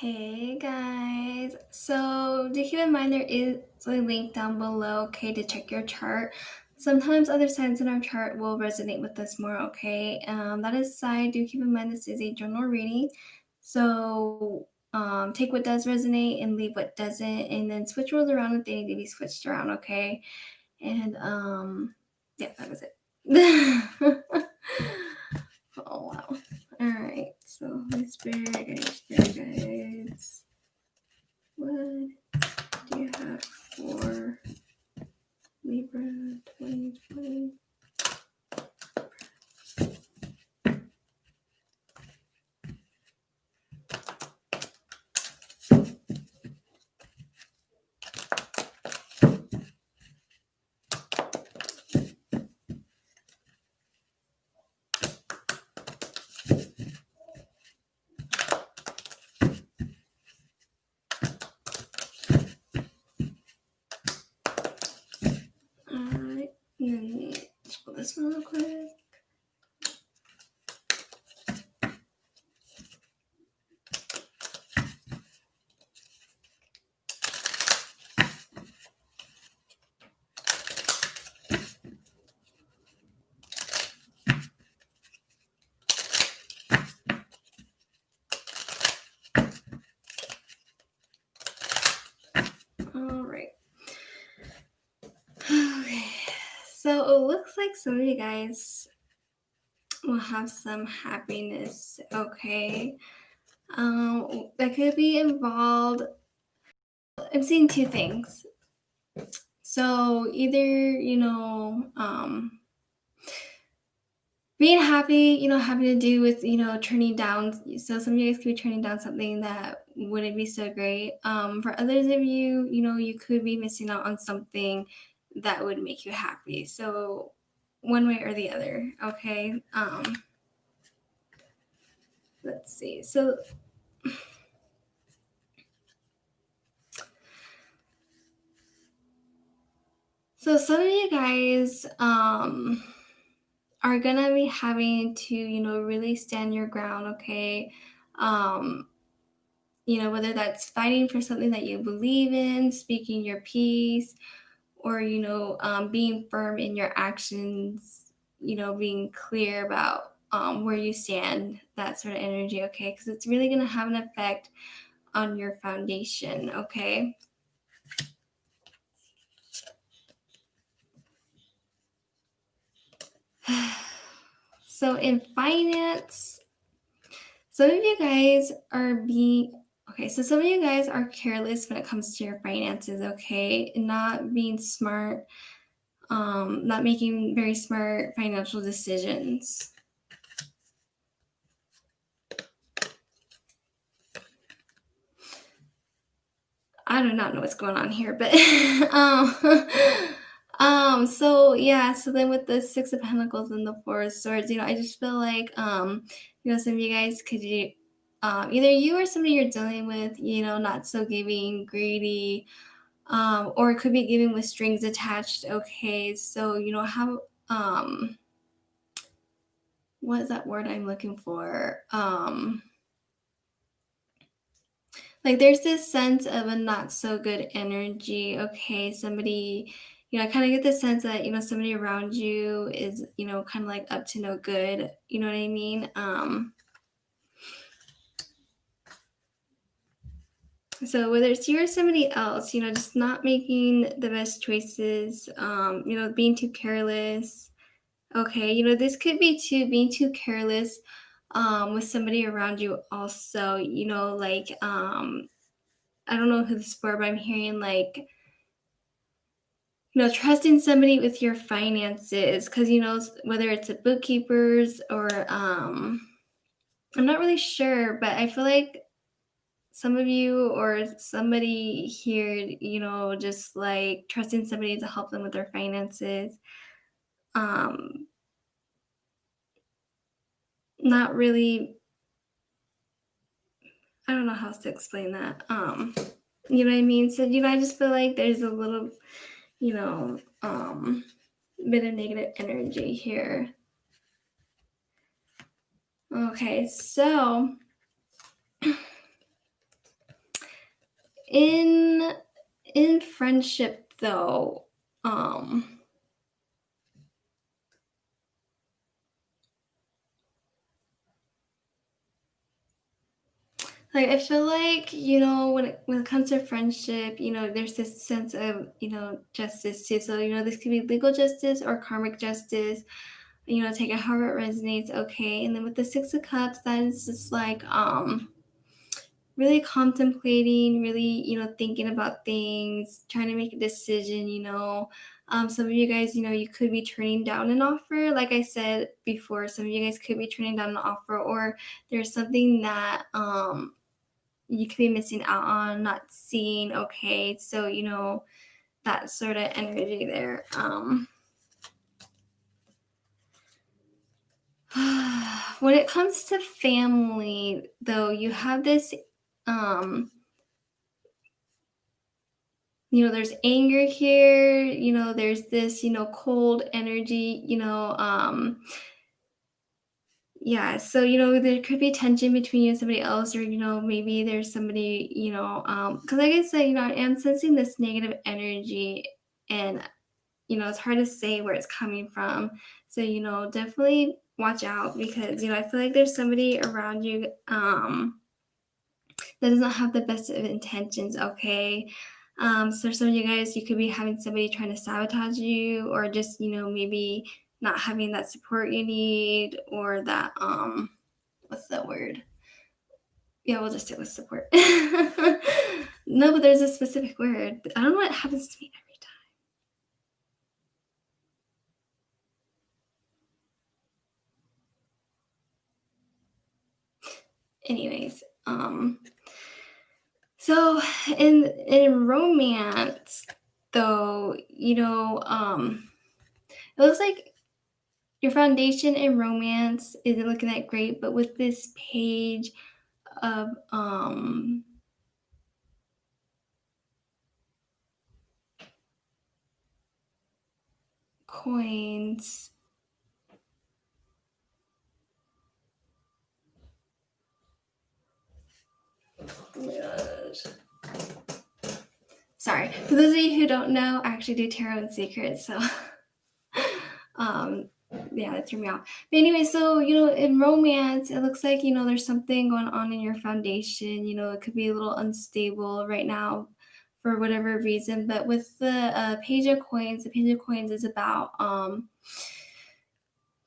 Hey guys, so do keep in mind there is a link down below, okay, to check your chart. Sometimes other signs in our chart will resonate with us more, okay? That aside, do keep in mind this is a general reading, so take what does resonate and leave what doesn't, and then switch rules around if they need to be switched around, okay? And yeah, that was it. Oh wow. All right, so Holy Spirit, guides. What do you have for Libra 2020? Alright, let's pull this one real quick. Alright. Okay. So it looks like some of you guys will have some happiness, okay? That could be involved. I'm seeing two things. So either, being happy, having to do with, turning down. So some of you guys could be turning down something that wouldn't be so great. For others of you, you could be missing out on something that would make you happy. So one way or the other, okay? Let's see. So some of you guys are gonna be having to, really stand your ground, okay? Um, whether that's fighting for something that you believe in, speaking your piece, or, being firm in your actions, being clear about where you stand, that sort of energy, okay? Because it's really going to have an effect on your foundation, okay? So in finance, some of you guys are some of you guys are careless when it comes to your finances, okay? Not being smart, not making very smart financial decisions. I do not know what's going on here, but so yeah, so then with the Six of Pentacles and the Four of Swords, I just feel like some of you guys could do either you or somebody you're dealing with, not so giving, greedy, or it could be giving with strings attached. Okay, so how what is that word I'm looking for? Like there's this sense of a not so good energy. Okay, somebody, I kind of get the sense that somebody around you is kind of like up to no good. You know what I mean? So whether it's you or somebody else, just not making the best choices, being too careless. Okay, this could be being too careless with somebody around you also, like I don't know who this is for, but I'm hearing like, trusting somebody with your finances, because, whether it's a bookkeepers or, I'm not really sure, but I feel like some of you or somebody here, just like trusting somebody to help them with their finances. Um, Not really, I don't know how else to explain that. You know what I mean? So, I just feel like there's a little, you know, um, bit of negative energy here. Okay, so In in friendship though, um, like, I feel like, when it comes to friendship, there's this sense of, justice too. So, this could be legal justice or karmic justice, take it however it resonates, okay. And then with the Six of Cups, that is just like really contemplating, really, thinking about things, trying to make a decision, some of you guys, you could be turning down an offer. Like I said before, some of you guys could be turning down an offer, or there's something that you could be missing out on, not seeing, okay. So, that sort of energy there. When it comes to family, though, you have this, um, there's anger here, there's this, cold energy, yeah. So, there could be tension between you and somebody else, or, maybe there's somebody, because like I said, I am sensing this negative energy, and, it's hard to say where it's coming from. So, definitely watch out, because, I feel like there's somebody around you, that does not have the best of intentions, okay? So some of you guys, you could be having somebody trying to sabotage you, or just, maybe not having that support you need, or that, what's that word? Yeah, we'll just stick with support. No, but there's a specific word. I don't know what happens to me every time. Anyways, so in romance, though, it looks like your foundation in romance isn't looking that great, but with this page of coins. Oh my gosh. Sorry. For those of you who don't know, I actually do tarot and secrets, so um yeah, that threw me off. But anyway, so in romance, it looks like there's something going on in your foundation. It could be a little unstable right now for whatever reason. But with the page of coins, the page of coins is about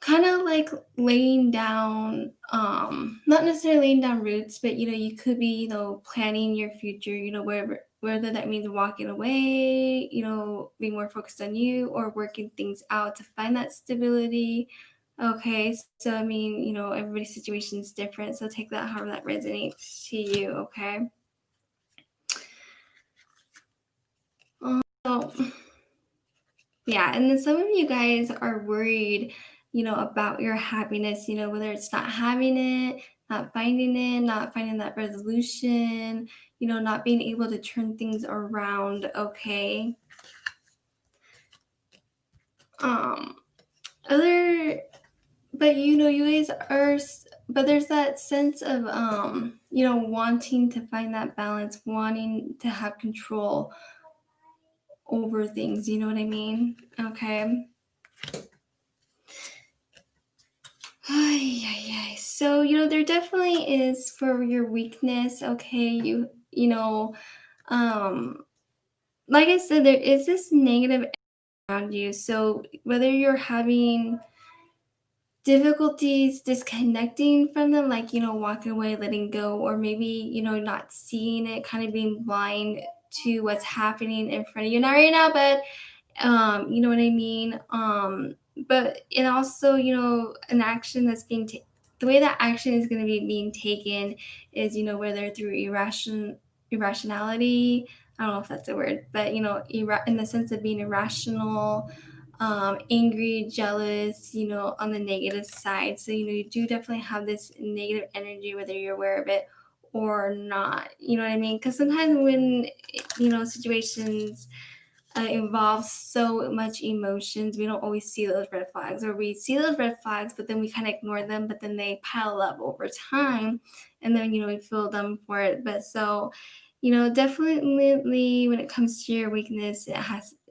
kind of like laying down, not necessarily laying down roots, but you could be, planning your future, whether that means walking away, being more focused on you, or working things out to find that stability. Okay, so I mean, everybody's situation is different, so take that however that resonates to you, okay? So yeah, and then some of you guys are worried, about your happiness, whether it's not having it, not finding that resolution, not being able to turn things around, okay? Um, other, but you guys are, but there's that sense of, wanting to find that balance, wanting to have control over things, you know what I mean? Okay. Ay, ay, ay. So, there definitely is for your weakness, okay? Um, like I said, there is this negative around you. So, whether you're having difficulties disconnecting from them, like, walking away, letting go, or maybe, not seeing it, kind of being blind to what's happening in front of you. Not right now, but you know what I mean? But it also, an action that's being taken, the way that action is going to be being taken is, whether through irrationality. I don't know if that's a word, but, in the sense of being irrational, angry, jealous, on the negative side. So, you do definitely have this negative energy, whether you're aware of it or not. You know what I mean? Because sometimes when, situations involve so much emotions, we don't always see those red flags, or we see those red flags, but then we kind of ignore them, but then they pile up over time, and then we feel them for it. But so definitely when it comes to your weakness,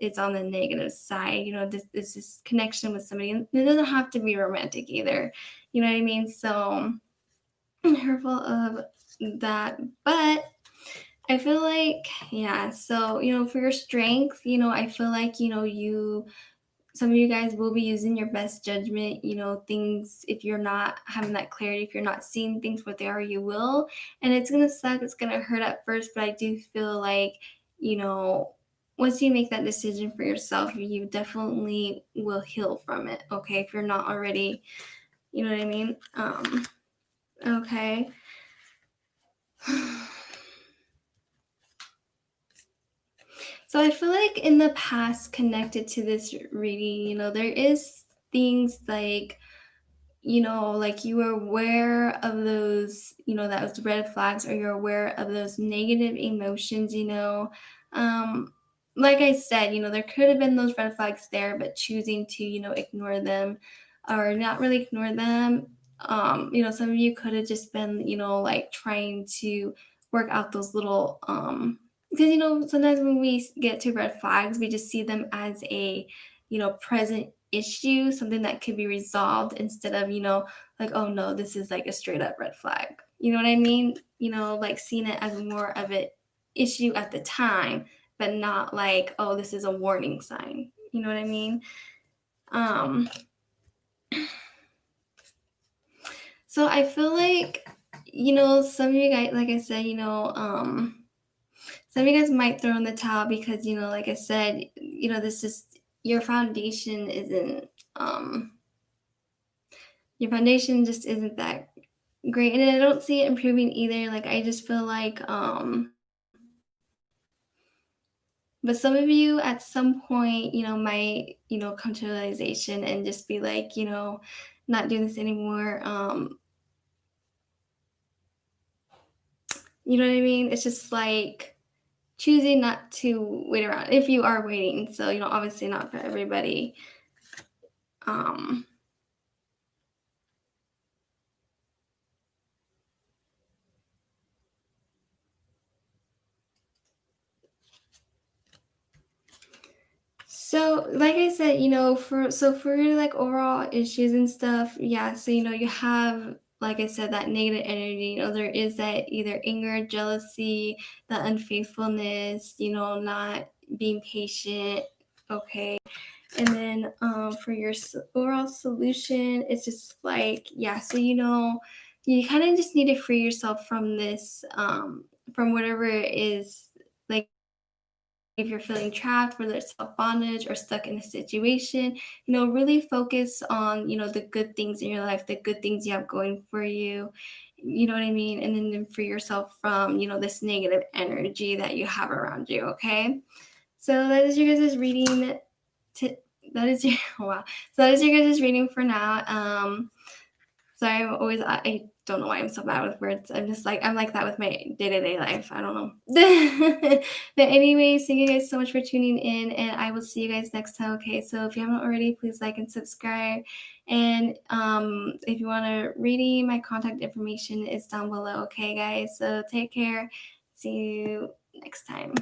it's on the negative side. This is connection with somebody, and it doesn't have to be romantic either. You know what I mean? So I'm careful of that. But I feel like, yeah, so for your strength, I feel like, some of you guys will be using your best judgment, things, if you're not having that clarity, if you're not seeing things what they are, you will. And it's going to suck. It's going to hurt at first, but I do feel like, you know, once you make that decision for yourself, you definitely will heal from it. Okay. If you're not already, you know what I mean? Okay. So I feel like in the past, connected to this reading, there is things like, like you are aware of those, those red flags, or you're aware of those negative emotions, like I said, there could have been those red flags there, but choosing to, ignore them, or not really ignore them. Some of you could have just been, like trying to work out those little, because, sometimes when we get to red flags, we just see them as a, present issue, something that could be resolved, instead of, like, oh no, this is like a straight up red flag. You know what I mean? Like seeing it as more of an issue at the time, but not like, oh, this is a warning sign. You know what I mean? Um, so I feel like, some of you guys, like I said, some of you guys might throw in the towel because, like I said, this is your foundation isn't, your foundation just isn't that great. And I don't see it improving either. Like, I just feel like, but some of you at some point, might, come to realization and just be like, not doing this anymore. You know what I mean? It's just like choosing not to wait around if you are waiting. So, obviously not for everybody. Um, So, like I said, for your like overall issues and stuff, yeah. So, you have, like I said, that negative energy. There is that either anger, jealousy, the unfaithfulness. Not being patient. Okay, and then for your overall solution, it's just like, yeah. So, you kind of just need to free yourself from this, from whatever it is, like, if you're feeling trapped, whether it's self bondage or stuck in a situation, really focus on, the good things in your life, the good things you have going for you. You know what I mean? And then free yourself from, this negative energy that you have around you. Okay. So that is your guys' reading. To, that is your, wow. So that is your guys' reading for now. Sorry, I don't know why I'm so bad with words. I'm like that with my day-to-day life. I don't know. But anyways, thank you guys so much for tuning in, and I will see you guys next time. Okay, so if you haven't already, please like and subscribe. And if you want to reading, my contact information is down below. Okay, guys. So take care. See you next time.